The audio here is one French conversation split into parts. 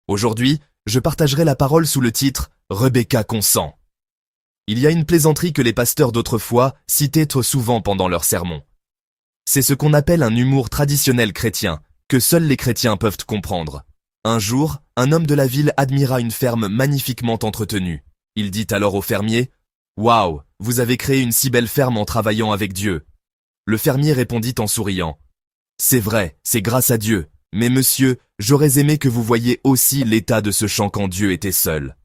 Aujourd'hui, je partagerai la parole sous le titre « Rebecca consent ». Il y a une plaisanterie que les pasteurs d'autrefois citaient trop souvent pendant leurs sermons. C'est ce qu'on appelle un humour traditionnel chrétien, que seuls les chrétiens peuvent comprendre. Un jour, un homme de la ville admira une ferme magnifiquement entretenue. Il dit alors au fermier « Waouh, vous avez créé une si belle ferme en travaillant avec Dieu ». Le fermier répondit en souriant « C'est vrai, c'est grâce à Dieu, mais monsieur, j'aurais aimé que vous voyiez aussi l'état de ce champ quand Dieu était seul.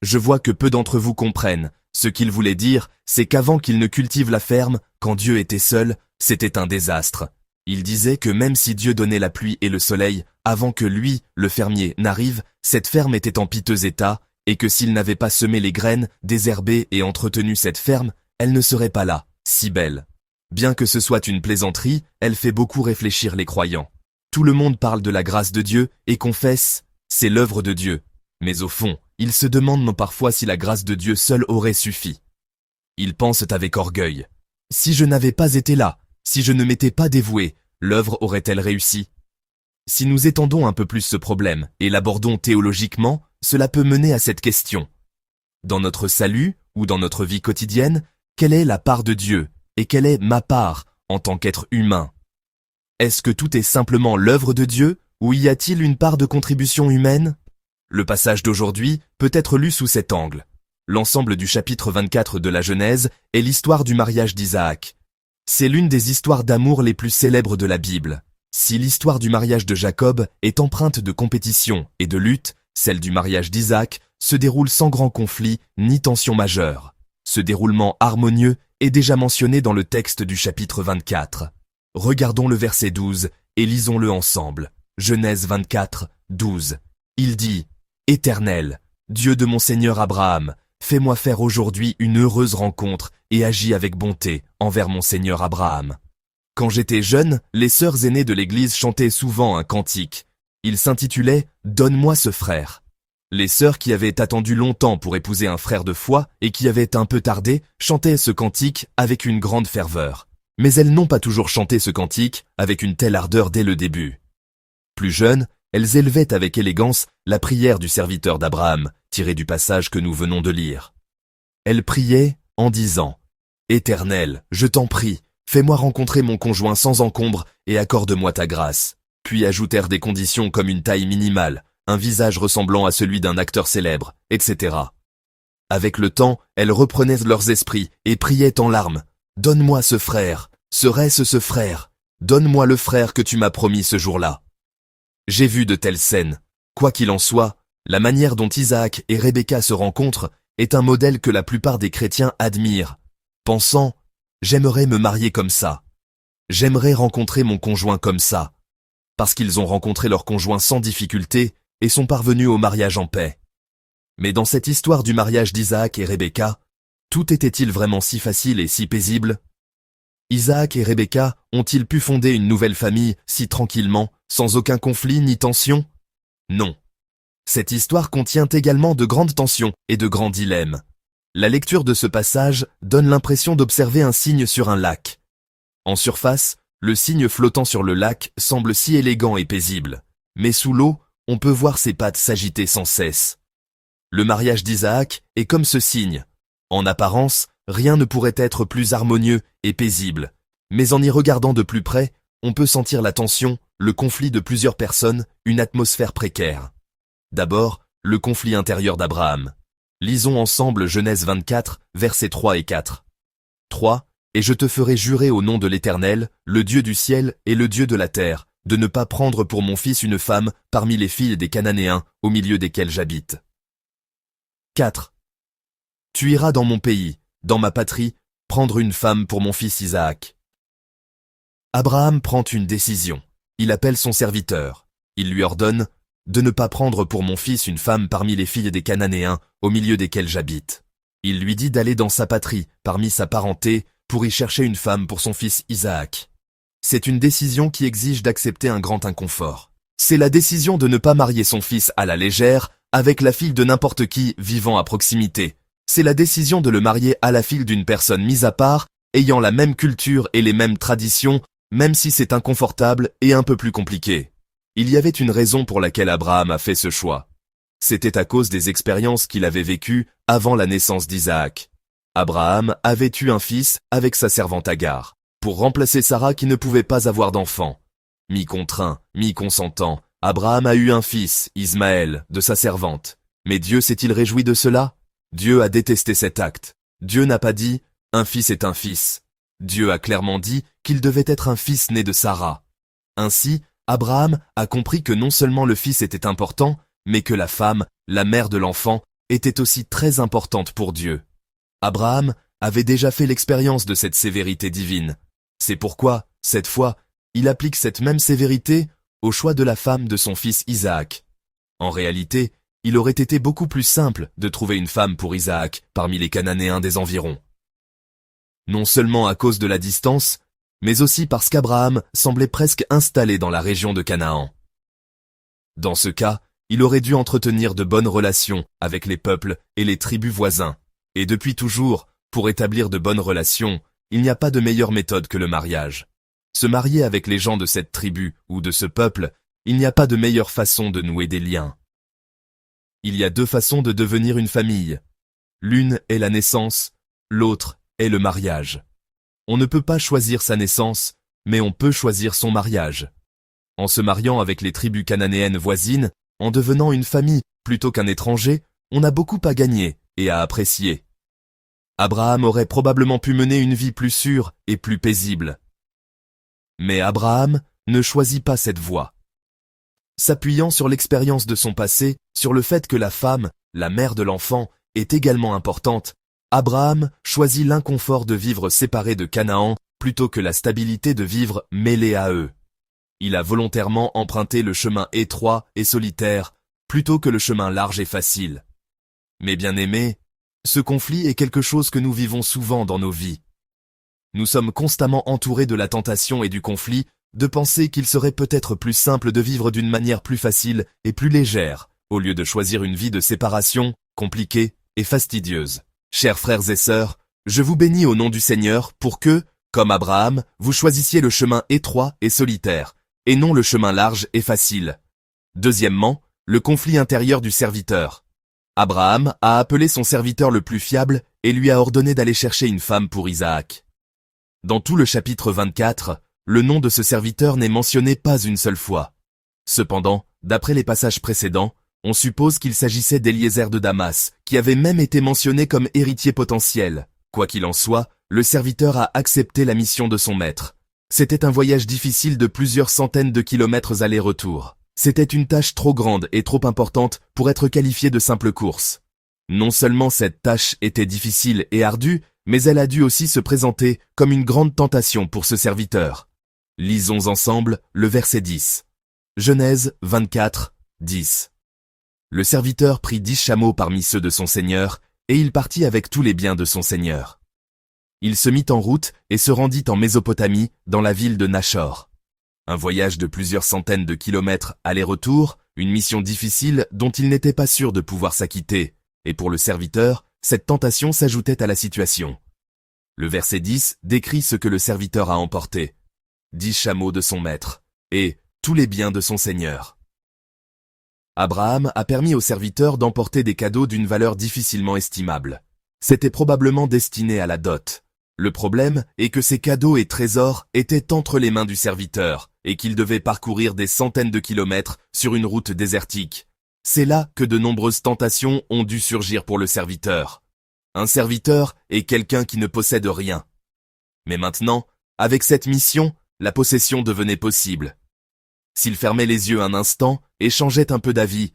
Je vois que peu d'entre vous comprennent. Ce qu'il voulait dire, c'est qu'avant qu'il ne cultive la ferme, quand Dieu était seul, c'était un désastre. Il disait que même si Dieu donnait la pluie et le soleil, avant que lui, le fermier, n'arrive, cette ferme était en piteux état, et que s'il n'avait pas semé les graines, désherbé et entretenu cette ferme, elle ne serait pas là, si belle. Bien que ce soit une plaisanterie, elle fait beaucoup réfléchir les croyants. Tout le monde parle de la grâce de Dieu et confesse, c'est l'œuvre de Dieu. Mais au fond, ils se demandent parfois si la grâce de Dieu seule aurait suffi. Ils pensent avec orgueil. Si je n'avais pas été là, si je ne m'étais pas dévoué, l'œuvre aurait-elle réussi? Si nous étendons un peu plus ce problème et l'abordons théologiquement, cela peut mener à cette question. Dans notre salut ou dans notre vie quotidienne, quelle est la part de Dieu et quelle est ma part en tant qu'être humain? Est-ce que tout est simplement l'œuvre de Dieu ou y a-t-il une part de contribution humaine? Le passage d'aujourd'hui peut être lu sous cet angle. L'ensemble du chapitre 24 de la Genèse est l'histoire du mariage d'Isaac. C'est l'une des histoires d'amour les plus célèbres de la Bible. Si l'histoire du mariage de Jacob est empreinte de compétition et de lutte, celle du mariage d'Isaac se déroule sans grand conflit ni tension majeure. Ce déroulement harmonieux est déjà mentionné dans le texte du chapitre 24. Regardons le verset 12 et lisons-le ensemble. Genèse 24, 12. Il dit « Éternel, Dieu de mon Seigneur Abraham, fais-moi faire aujourd'hui une heureuse rencontre et agis avec bonté envers mon Seigneur Abraham. » Quand j'étais jeune, les sœurs aînées de l'église chantaient souvent un cantique. Il s'intitulait « Donne-moi ce frère ». Les sœurs qui avaient attendu longtemps pour épouser un frère de foi et qui avaient un peu tardé chantaient ce cantique avec une grande ferveur. Mais elles n'ont pas toujours chanté ce cantique avec une telle ardeur dès le début. Plus jeunes, elles élevaient avec élégance la prière du serviteur d'Abraham, tirée du passage que nous venons de lire. Elles priaient en disant « Éternel, je t'en prie, fais-moi rencontrer mon conjoint sans encombre et accorde-moi ta grâce. » Puis ajoutèrent des conditions comme une taille minimale, un visage ressemblant à celui d'un acteur célèbre, etc. Avec le temps, elles reprenaient leurs esprits et priaient en larmes « Donne-moi ce frère, serait-ce ce frère? Donne-moi le frère que tu m'as promis ce jour-là. » J'ai vu de telles scènes. Quoi qu'il en soit, la manière dont Isaac et Rebecca se rencontrent est un modèle que la plupart des chrétiens admirent, pensant « J'aimerais me marier comme ça. J'aimerais rencontrer mon conjoint comme ça. » Parce qu'ils ont rencontré leur conjoint sans difficulté et sont parvenus au mariage en paix. Mais dans cette histoire du mariage d'Isaac et Rebecca, tout était-il vraiment si facile et si paisible? Isaac et Rebecca ont-ils pu fonder une nouvelle famille si tranquillement, sans aucun conflit ni tension? Non. Cette histoire contient également de grandes tensions et de grands dilemmes. La lecture de ce passage donne l'impression d'observer un signe sur un lac. En surface, le signe flottant sur le lac semble si élégant et paisible, mais sous l'eau, on peut voir ses pattes s'agiter sans cesse. Le mariage d'Isaac est comme ce signe. En apparence, rien ne pourrait être plus harmonieux et paisible, mais en y regardant de plus près, on peut sentir la tension, le conflit de plusieurs personnes, une atmosphère précaire. D'abord, le conflit intérieur d'Abraham. Lisons ensemble Genèse 24, versets 3 et 4. 3. « Et je te ferai jurer au nom de l'Éternel, le Dieu du ciel et le Dieu de la terre, de ne pas prendre pour mon fils une femme parmi les filles des Cananéens, au milieu desquels j'habite. » 4. « Tu iras dans mon pays, dans ma patrie, prendre une femme pour mon fils Isaac. » Abraham prend une décision. Il appelle son serviteur. Il lui ordonne de ne pas prendre pour mon fils une femme parmi les filles des Cananéens, au milieu desquels j'habite. Il lui dit d'aller dans sa patrie, parmi sa parenté, pour y chercher une femme pour son fils Isaac. C'est une décision qui exige d'accepter un grand inconfort. C'est la décision de ne pas marier son fils à la légère avec la fille de n'importe qui vivant à proximité. C'est la décision de le marier à la fille d'une personne mise à part, ayant la même culture et les mêmes traditions, même si c'est inconfortable et un peu plus compliqué. Il y avait une raison pour laquelle Abraham a fait ce choix. C'était à cause des expériences qu'il avait vécues avant la naissance d'Isaac. Abraham avait eu un fils avec sa servante Agar, pour remplacer Sarah qui ne pouvait pas avoir d'enfant. Mi-contraint, mi-consentant, Abraham a eu un fils, Ismaël, de sa servante. Mais Dieu s'est-il réjoui de cela? Dieu a détesté cet acte. Dieu n'a pas dit « un fils est un fils ». Dieu a clairement dit qu'il devait être un fils né de Sarah. Ainsi, Abraham a compris que non seulement le fils était important, mais que la femme, la mère de l'enfant, était aussi très importante pour Dieu. Abraham avait déjà fait l'expérience de cette sévérité divine. C'est pourquoi, cette fois, il applique cette même sévérité au choix de la femme de son fils Isaac. En réalité, il aurait été beaucoup plus simple de trouver une femme pour Isaac parmi les Cananéens des environs. Non seulement à cause de la distance, mais aussi parce qu'Abraham semblait presque installé dans la région de Canaan. Dans ce cas, il aurait dû entretenir de bonnes relations avec les peuples et les tribus voisins. Et depuis toujours, pour établir de bonnes relations, il n'y a pas de meilleure méthode que le mariage. Se marier avec les gens de cette tribu ou de ce peuple, il n'y a pas de meilleure façon de nouer des liens. Il y a deux façons de devenir une famille. L'une est la naissance, l'autre est le mariage. On ne peut pas choisir sa naissance, mais on peut choisir son mariage. En se mariant avec les tribus cananéennes voisines, en devenant une famille plutôt qu'un étranger, on a beaucoup à gagner et à apprécier. Abraham aurait probablement pu mener une vie plus sûre et plus paisible. Mais Abraham ne choisit pas cette voie. S'appuyant sur l'expérience de son passé, sur le fait que la femme, la mère de l'enfant, est également importante, Abraham choisit l'inconfort de vivre séparé de Canaan plutôt que la stabilité de vivre mêlé à eux. Il a volontairement emprunté le chemin étroit et solitaire plutôt que le chemin large et facile. Mais bien aimés, ce conflit est quelque chose que nous vivons souvent dans nos vies. Nous sommes constamment entourés de la tentation et du conflit de penser qu'il serait peut-être plus simple de vivre d'une manière plus facile et plus légère, au lieu de choisir une vie de séparation, compliquée et fastidieuse. Chers frères et sœurs, je vous bénis au nom du Seigneur pour que, comme Abraham, vous choisissiez le chemin étroit et solitaire, et non le chemin large et facile. Deuxièmement, le conflit intérieur du serviteur. Abraham a appelé son serviteur le plus fiable et lui a ordonné d'aller chercher une femme pour Isaac. Dans tout le chapitre 24, le nom de ce serviteur n'est mentionné pas une seule fois. Cependant, d'après les passages précédents, on suppose qu'il s'agissait d'Éliézer de Damas, qui avait même été mentionné comme héritier potentiel. Quoi qu'il en soit, le serviteur a accepté la mission de son maître. C'était un voyage difficile de plusieurs centaines de kilomètres aller-retour. C'était une tâche trop grande et trop importante pour être qualifiée de simple course. Non seulement cette tâche était difficile et ardue, mais elle a dû aussi se présenter comme une grande tentation pour ce serviteur. Lisons ensemble le verset 10. Genèse 24, 10. Le serviteur prit 10 chameaux parmi ceux de son seigneur, et il partit avec tous les biens de son seigneur. Il se mit en route et se rendit en Mésopotamie, dans la ville de Nachor. Un voyage de plusieurs centaines de kilomètres aller-retour, une mission difficile dont il n'était pas sûr de pouvoir s'acquitter, et pour le serviteur, cette tentation s'ajoutait à la situation. Le verset 10 décrit ce que le serviteur a emporté. 10 chameaux de son maître, et tous les biens de son seigneur. Abraham a permis au serviteur d'emporter des cadeaux d'une valeur difficilement estimable. C'était probablement destiné à la dot. Le problème est que ces cadeaux et trésors étaient entre les mains du serviteur, et qu'il devait parcourir des centaines de kilomètres sur une route désertique. C'est là que de nombreuses tentations ont dû surgir pour le serviteur. Un serviteur est quelqu'un qui ne possède rien. Mais maintenant, avec cette mission, la possession devenait possible. S'il fermait les yeux un instant et changeait un peu d'avis,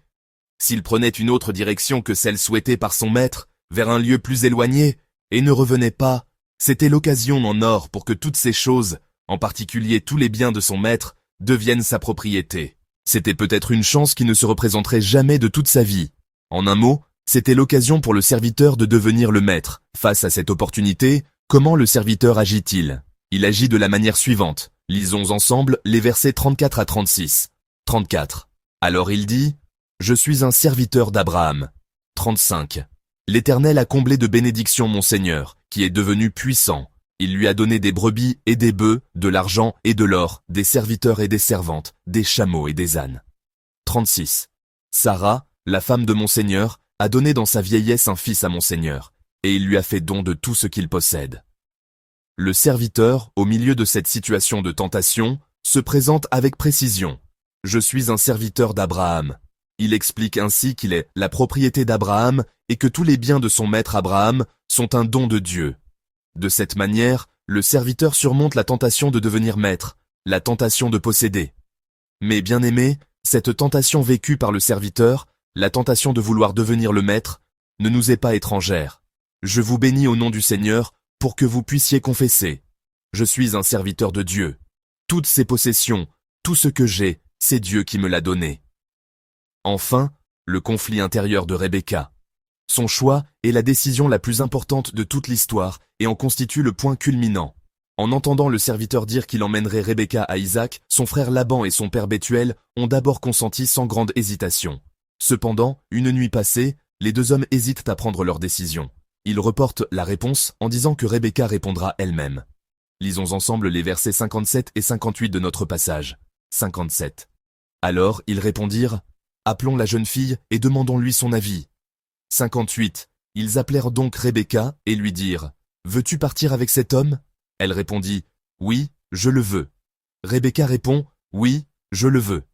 s'il prenait une autre direction que celle souhaitée par son maître, vers un lieu plus éloigné, et ne revenait pas, c'était l'occasion en or pour que toutes ces choses, en particulier tous les biens de son maître, deviennent sa propriété. C'était peut-être une chance qui ne se représenterait jamais de toute sa vie. En un mot, c'était l'occasion pour le serviteur de devenir le maître. Face à cette opportunité, comment le serviteur agit-il? Il agit de la manière suivante. Lisons ensemble les versets 34 à 36. 34. Alors il dit, « Je suis un serviteur d'Abraham. » 35. L'Éternel a comblé de bénédictions mon Seigneur, qui est devenu puissant. Il lui a donné des brebis et des bœufs, de l'argent et de l'or, des serviteurs et des servantes, des chameaux et des ânes. 36. Sarah, la femme de mon Seigneur, a donné dans sa vieillesse un fils à mon Seigneur, et il lui a fait don de tout ce qu'il possède. Le serviteur, au milieu de cette situation de tentation, se présente avec précision. Je suis un serviteur d'Abraham. Il explique ainsi qu'il est la propriété d'Abraham et que tous les biens de son maître Abraham sont un don de Dieu. De cette manière, le serviteur surmonte la tentation de devenir maître, la tentation de posséder. Mais bien aimé, cette tentation vécue par le serviteur, la tentation de vouloir devenir le maître, ne nous est pas étrangère. Je vous bénis au nom du Seigneur pour que vous puissiez confesser. Je suis un serviteur de Dieu. Toutes ces possessions, tout ce que j'ai, c'est Dieu qui me l'a donné. Enfin, le conflit intérieur de Rebecca. Son choix est la décision la plus importante de toute l'histoire et en constitue le point culminant. En entendant le serviteur dire qu'il emmènerait Rebecca à Isaac, son frère Laban et son père Bethuel ont d'abord consenti sans grande hésitation. Cependant, une nuit passée, les deux hommes hésitent à prendre leur décision. Ils reportent la réponse en disant que Rebecca répondra elle-même. Lisons ensemble les versets 57 et 58 de notre passage. 57. Alors ils répondirent, « Appelons la jeune fille et demandons-lui son avis. » 58. Ils appelèrent donc Rebecca et lui dirent, « Veux-tu partir avec cet homme ?» Elle répondit, « Oui, je le veux. » Rebecca répond, « Oui, je le veux. »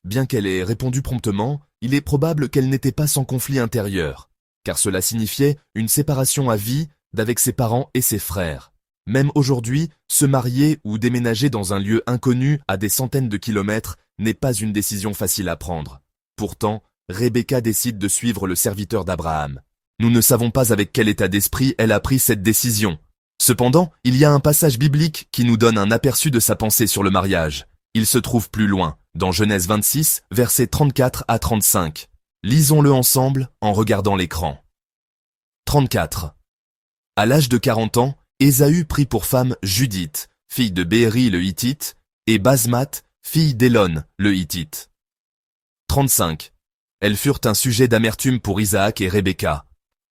Bien qu'elle ait répondu promptement, il est probable qu'elle n'était pas sans conflit intérieur, car cela signifiait une séparation à vie d'avec ses parents et ses frères. Même aujourd'hui, se marier ou déménager dans un lieu inconnu à des centaines de kilomètres n'est pas une décision facile à prendre. Pourtant, Rebecca décide de suivre le serviteur d'Abraham. Nous ne savons pas avec quel état d'esprit elle a pris cette décision. Cependant, il y a un passage biblique qui nous donne un aperçu de sa pensée sur le mariage. Il se trouve plus loin, dans Genèse 26, versets 34 à 35. Lisons-le ensemble en regardant l'écran. 34. À l'âge de 40 ans, Ésaü prit pour femme Judith, fille de Bééri le Hittite, et Basmath, fille d'Élon le Hittite. 35. Elles furent un sujet d'amertume pour Isaac et Rebecca.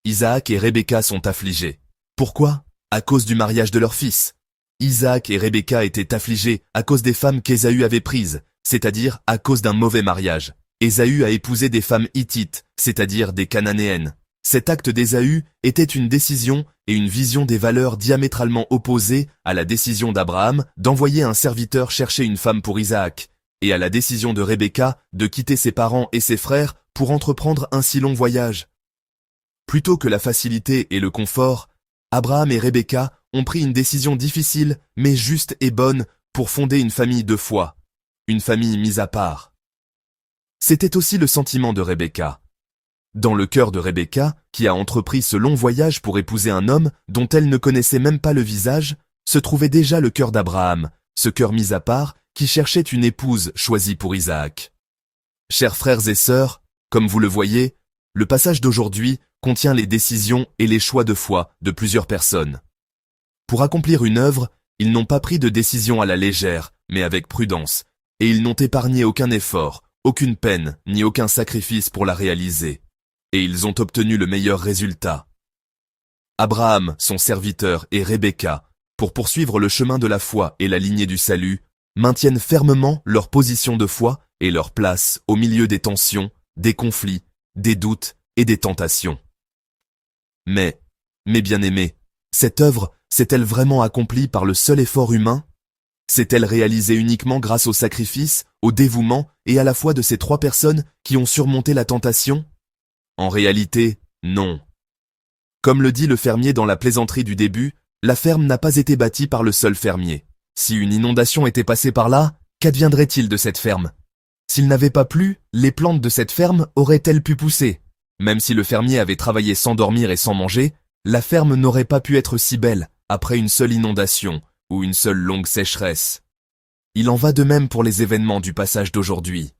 Isaac et Rebecca sont affligés. Pourquoi ? À cause du mariage de leur fils. Isaac et Rebecca étaient affligés à cause des femmes qu'Ésaü avait prises, c'est-à-dire à cause d'un mauvais mariage. Ésaü a épousé des femmes hittites, c'est-à-dire des cananéennes. Cet acte d'Ésaü était une décision et une vision des valeurs diamétralement opposées à la décision d'Abraham d'envoyer un serviteur chercher une femme pour Isaac, et à la décision de Rebecca de quitter ses parents et ses frères pour entreprendre un si long voyage. Plutôt que la facilité et le confort, Abraham et Rebecca ont pris une décision difficile mais juste et bonne pour fonder une famille de foi, une famille mise à part. C'était aussi le sentiment de Rebecca. Dans le cœur de Rebecca, qui a entrepris ce long voyage pour épouser un homme dont elle ne connaissait même pas le visage, se trouvait déjà le cœur d'Abraham, ce cœur mis à part qui cherchait une épouse choisie pour Isaac. Chers frères et sœurs, comme vous le voyez, le passage d'aujourd'hui contient les décisions et les choix de foi de plusieurs personnes. Pour accomplir une œuvre, ils n'ont pas pris de décision à la légère, mais avec prudence, et ils n'ont épargné aucun effort, aucune peine, ni aucun sacrifice pour la réaliser. Et ils ont obtenu le meilleur résultat. Abraham, son serviteur, et Rebecca, pour poursuivre le chemin de la foi et la lignée du salut, maintiennent fermement leur position de foi et leur place au milieu des tensions, des conflits, des doutes et des tentations. Mais, mes bien-aimés, cette œuvre s'est-elle vraiment accomplie par le seul effort humain ? S'est-elle réalisée uniquement grâce au sacrifice, au dévouement et à la foi de ces trois personnes qui ont surmonté la tentation ? En réalité, non. Comme le dit le fermier dans la plaisanterie du début, la ferme n'a pas été bâtie par le seul fermier. Si une inondation était passée par là, qu'adviendrait-il de cette ferme ? S'il n'avait pas plu, les plantes de cette ferme auraient-elles pu pousser ? Même si le fermier avait travaillé sans dormir et sans manger, la ferme n'aurait pas pu être si belle après une seule inondation ou une seule longue sécheresse. Il en va de même pour les événements du passage d'aujourd'hui.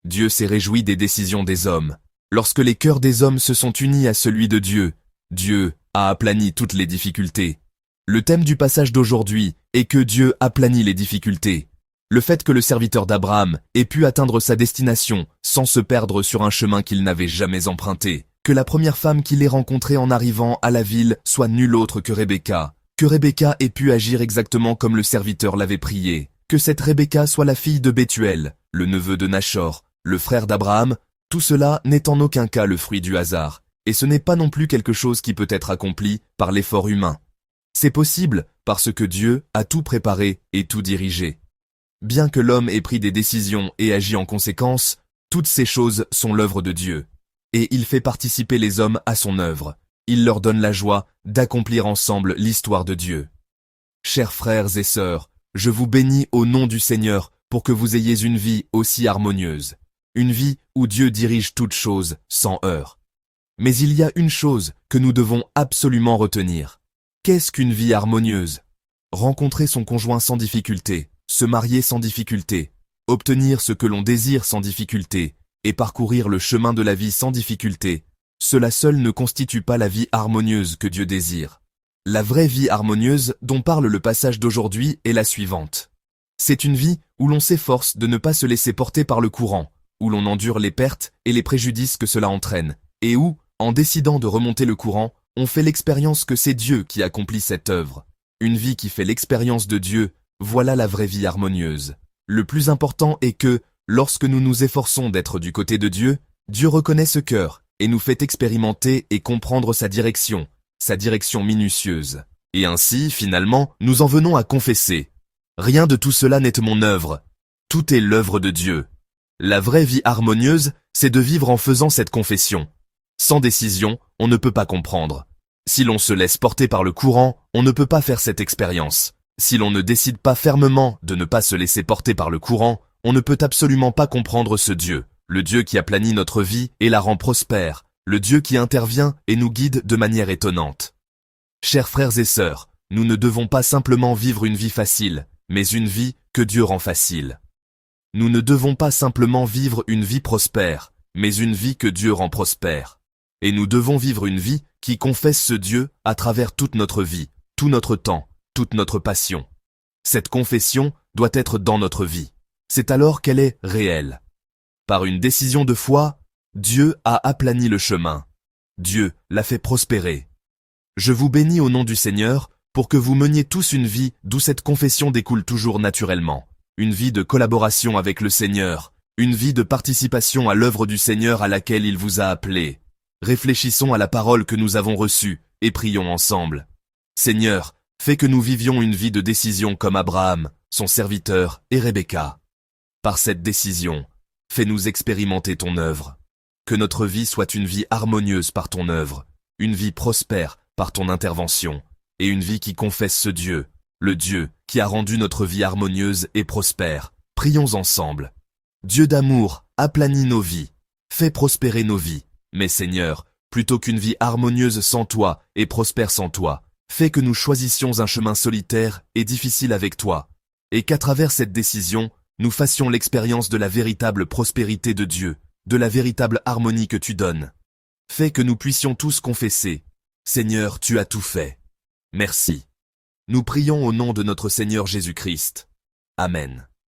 Dieu s'est réjoui des décisions des hommes. Lorsque les cœurs des hommes se sont unis à celui de Dieu, Dieu a aplani toutes les difficultés. Le thème du passage d'aujourd'hui est que Dieu aplanit les difficultés. Le fait que le serviteur d'Abraham ait pu atteindre sa destination sans se perdre sur un chemin qu'il n'avait jamais emprunté, que la première femme qu'il ait rencontrée en arrivant à la ville soit nulle autre que Rebecca ait pu agir exactement comme le serviteur l'avait prié, que cette Rebecca soit la fille de Bethuel, le neveu de Nachor, le frère d'Abraham, Tout cela n'est en aucun cas le fruit du hasard, et ce n'est pas non plus quelque chose qui peut être accompli par l'effort humain. C'est possible parce que Dieu a tout préparé et tout dirigé. Bien que l'homme ait pris des décisions et agi en conséquence, toutes ces choses sont l'œuvre de Dieu. Et il fait participer les hommes à son œuvre. Il leur donne la joie d'accomplir ensemble l'histoire de Dieu. Chers frères et sœurs, je vous bénis au nom du Seigneur pour que vous ayez une vie aussi harmonieuse. Une vie où Dieu dirige toutes choses sans heurts. Mais il y a une chose que nous devons absolument retenir. Qu'est-ce qu'une vie harmonieuse? Rencontrer son conjoint sans difficulté, se marier sans difficulté, obtenir ce que l'on désire sans difficulté, et parcourir le chemin de la vie sans difficulté, cela seul ne constitue pas la vie harmonieuse que Dieu désire. La vraie vie harmonieuse dont parle le passage d'aujourd'hui est la suivante. C'est une vie où l'on s'efforce de ne pas se laisser porter par le courant, où l'on endure les pertes et les préjudices que cela entraîne, et où, en décidant de remonter le courant, on fait l'expérience que c'est Dieu qui accomplit cette œuvre. Une vie qui fait l'expérience de Dieu, voilà la vraie vie harmonieuse. Le plus important est que, lorsque nous nous efforçons d'être du côté de Dieu, Dieu reconnaît ce cœur et nous fait expérimenter et comprendre sa direction minutieuse. Et ainsi, finalement, nous en venons à confesser. Rien de tout cela n'est mon œuvre. Tout est l'œuvre de Dieu. La vraie vie harmonieuse, c'est de vivre en faisant cette confession. Sans décision, on ne peut pas comprendre. Si l'on se laisse porter par le courant, on ne peut pas faire cette expérience. Si l'on ne décide pas fermement de ne pas se laisser porter par le courant, on ne peut absolument pas comprendre ce Dieu, le Dieu qui aplani notre vie et la rend prospère, le Dieu qui intervient et nous guide de manière étonnante. Chers frères et sœurs, nous ne devons pas simplement vivre une vie facile, mais une vie que Dieu rend facile. Nous ne devons pas simplement vivre une vie prospère, mais une vie que Dieu rend prospère. Et nous devons vivre une vie qui confesse ce Dieu à travers toute notre vie, tout notre temps, toute notre passion. Cette confession doit être dans notre vie. C'est alors qu'elle est réelle. Par une décision de foi, Dieu a aplani le chemin. Dieu l'a fait prospérer. Je vous bénis au nom du Seigneur pour que vous meniez tous une vie d'où cette confession découle toujours naturellement. Une vie de collaboration avec le Seigneur, une vie de participation à l'œuvre du Seigneur à laquelle il vous a appelé. Réfléchissons à la parole que nous avons reçue et prions ensemble. Seigneur, fais que nous vivions une vie de décision comme Abraham, son serviteur, et Rebecca. Par cette décision, fais-nous expérimenter ton œuvre. Que notre vie soit une vie harmonieuse par ton œuvre, une vie prospère par ton intervention, et une vie qui confesse ce Dieu, le Dieu qui a rendu notre vie harmonieuse et prospère. Prions ensemble. Dieu d'amour, aplanis nos vies, fais prospérer nos vies. Mais Seigneur, plutôt qu'une vie harmonieuse sans toi et prospère sans toi, fais que nous choisissions un chemin solitaire et difficile avec toi, et qu'à travers cette décision, nous fassions l'expérience de la véritable prospérité de Dieu, de la véritable harmonie que tu donnes. Fais que nous puissions tous confesser, Seigneur, tu as tout fait. Merci. Nous prions au nom de notre Seigneur Jésus-Christ. Amen.